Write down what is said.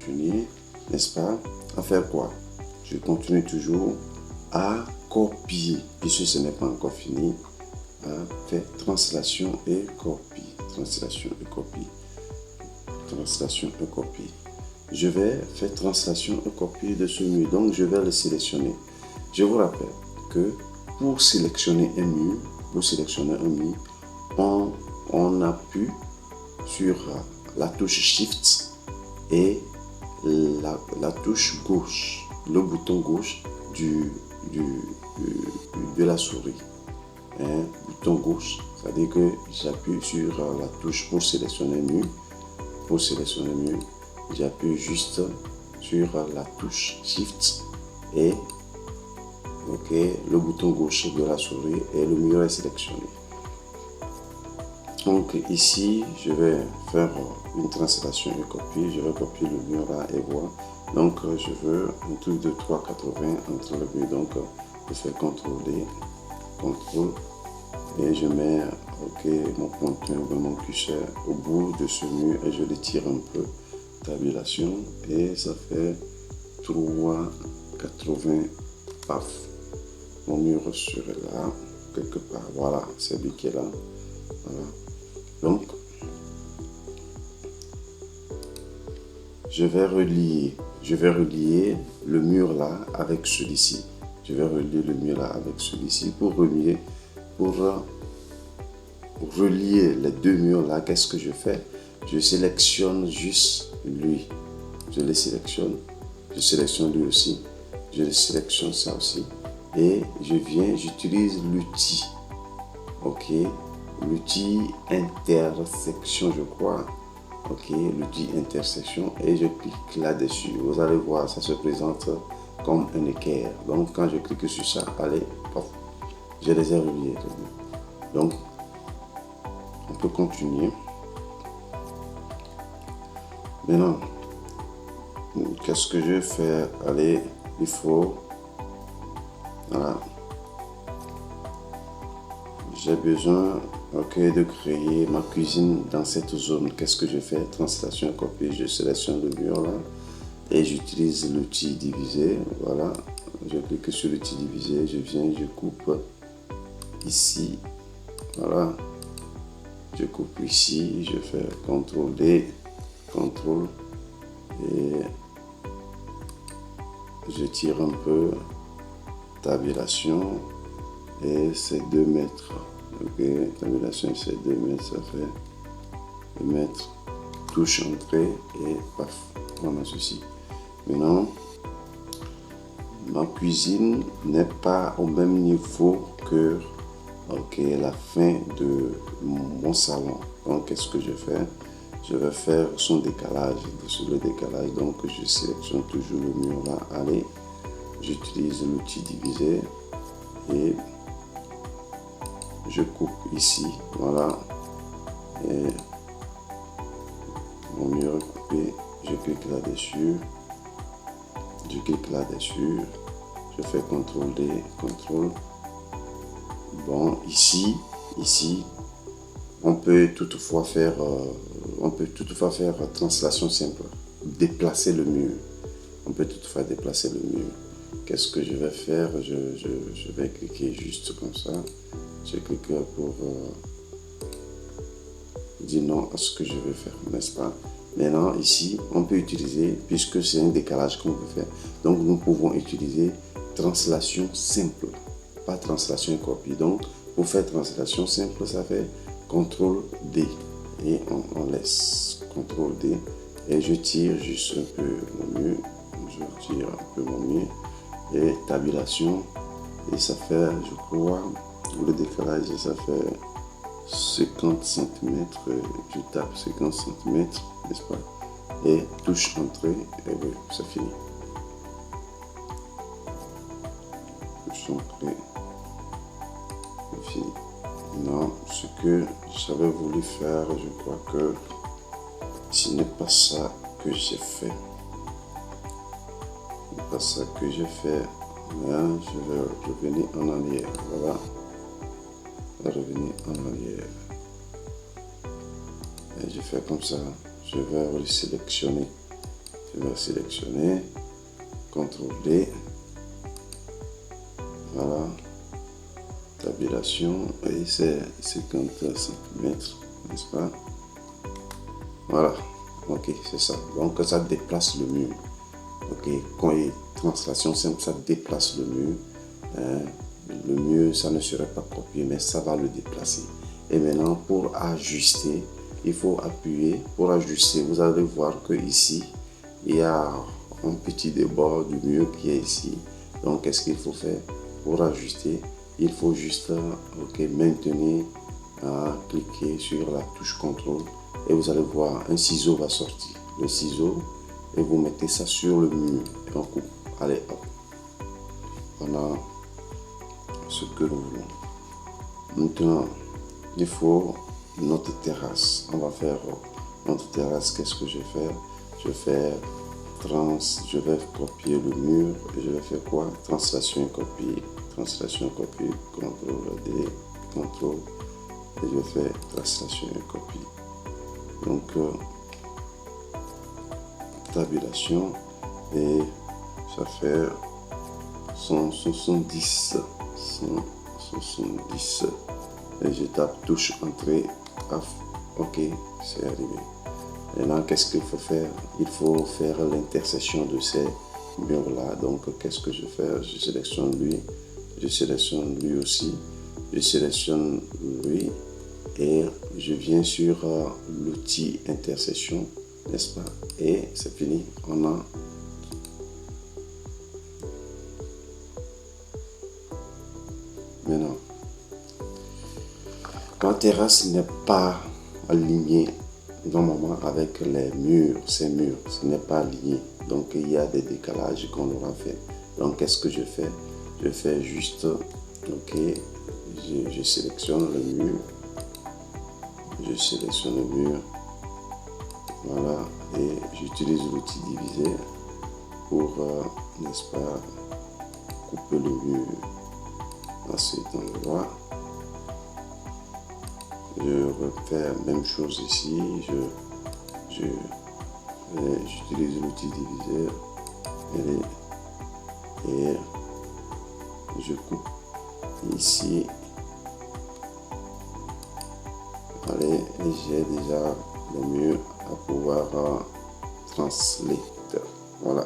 continuer, n'est-ce pas, à faire quoi? Je continue toujours à copier, puisque ce n'est pas encore fini, à faire translation et copie. Translation et copie. Translation et copie. Je vais faire translation et copie de ce mur. Donc, je vais le sélectionner. Je vous rappelle que pour sélectionner un mur, on appuie sur la touche Shift et la touche gauche, le bouton gauche de la souris. Bouton gauche, c'est-à-dire que j'appuie sur la touche pour sélectionner un mur. Pour sélectionner un mur, j'appuie juste sur la touche Shift et le bouton gauche de la souris et le mur est sélectionné. Donc ici, je vais faire une translation et copie. Je vais copier le mur là et voir. Donc je veux un truc de 3,80 entre le mur. Donc je fais CTRL et je mets mon pointeur ou mon curseur au bout de ce mur et je l'étire un peu. Tabulation et ça fait 3,80. Paf. Mon mur serait là, quelque part. Voilà, c'est lui qui est là. Voilà. Donc, je vais relier le mur là avec celui-ci. Je vais relier le mur là avec celui-ci pour relier les deux murs là. Qu'est-ce que je fais? Je sélectionne juste lui. Je le sélectionne. Je sélectionne lui aussi. Je le sélectionne ça aussi. Et j'utilise l'outil. L'outil intersection, je crois. L'outil intersection et je clique là-dessus. Vous allez voir, ça se présente comme un équerre. Donc, quand je clique sur ça, allez, pop, je les ai reliés. Donc, on peut continuer. Maintenant, qu'est-ce que je fais? Allez, il faut... Voilà. J'ai besoin de créer ma cuisine dans cette zone. Qu'est-ce que je fais? Translation, copie, je sélectionne le mur là et j'utilise l'outil diviser. Voilà, je clique sur l'outil diviser, je viens, je coupe ici. Voilà, je coupe ici, je fais CTRL D, CTRL et je tire un peu, tabulation et c'est 2 mètres. Tabulation c'est 2 mètres, ça fait 2 mètres. Touche entrée et paf, voilà ceci. Maintenant, ma cuisine n'est pas au même niveau que la fin de mon salon. Donc, qu'est-ce que je fais? Je vais faire son décalage. Sur le décalage, donc je sélectionne toujours le mur là. Allez, j'utilise l'outil diviser et je coupe ici. Voilà. Et mon mur est coupé. Je clique là-dessus. Je fais CTRL D, CTRL. Bon, ici, on peut toutefois faire translation simple. Déplacer le mur. On peut toutefois déplacer le mur. Qu'est-ce que je vais faire? Je vais cliquer juste comme ça. Je clique pour dire non à ce que je veux faire, n'est-ce pas? Maintenant, ici, on peut utiliser, puisque c'est un décalage qu'on veut faire, donc nous pouvons utiliser translation simple, pas translation et copie. Donc, pour faire translation simple, ça fait CTRL D et on laisse CTRL D et je tire juste un peu mon mur, et tabulation et ça fait, je crois, le décalage, ça fait 50 cm, je tape 50 cm, n'est-ce pas? Et touche entrée, et oui, c'est fini. Touche entrée, c'est fini. Non, ce que j'avais voulu faire, je crois que ce n'est pas ça que j'ai fait. Ce n'est pas ça que j'ai fait. Là, je vais revenir en arrière. Voilà. Revenir en arrière. Et je fais comme ça. Je vais resélectionner. Je vais sélectionner, CTRL-D, voilà, tabulation, et c'est 50 cm, n'est-ce pas? Voilà, ok, c'est ça. Donc ça déplace le mur. Ok, quand il y a translation simple, ça déplace le mur. Le mur, ça ne serait pas copié, mais ça va le déplacer. Et maintenant, pour ajuster, il faut appuyer. Pour ajuster, vous allez voir que ici, il y a un petit débord du mur qui est ici. Donc, qu'est-ce qu'il faut faire? Pour ajuster, il faut juste maintenir, cliquer sur la touche CTRL et vous allez voir un ciseau va sortir. Le ciseau, et vous mettez ça sur le mur et on coupe. Allez, hop. Voilà ce que nous voulons. Maintenant, il faut notre terrasse. On va faire notre terrasse. Qu'est-ce que je vais faire? Je vais copier le mur et je vais faire quoi? Translation et copier. Translation et copier. CTRL-D, CTRL. Et je vais faire translation et copier. Donc, tabulation et ça fait 170 et je tape touche entrée. Ok, c'est arrivé. Maintenant, qu'est-ce qu'il faut faire? Il faut faire l'intersection de ces murs là. Donc qu'est-ce que je fais? Je sélectionne lui aussi, je sélectionne lui et je viens sur l'outil intersection, n'est-ce pas? Et c'est fini. On a maintenant, quand terrasse n'est pas aligné normalement avec les murs, ces murs, ce n'est pas aligné. Donc il y a des décalages qu'on aura fait. Donc qu'est-ce que je fais? Je fais juste, ok, je sélectionne le mur. Je sélectionne le mur. Voilà, et j'utilise l'outil diviser pour, n'est-ce pas, couper le mur à cet endroit. Je refais la même chose ici. J'utilise l'outil diviseur et je coupe ici. Allez, et j'ai déjà le mur à pouvoir translater. Voilà.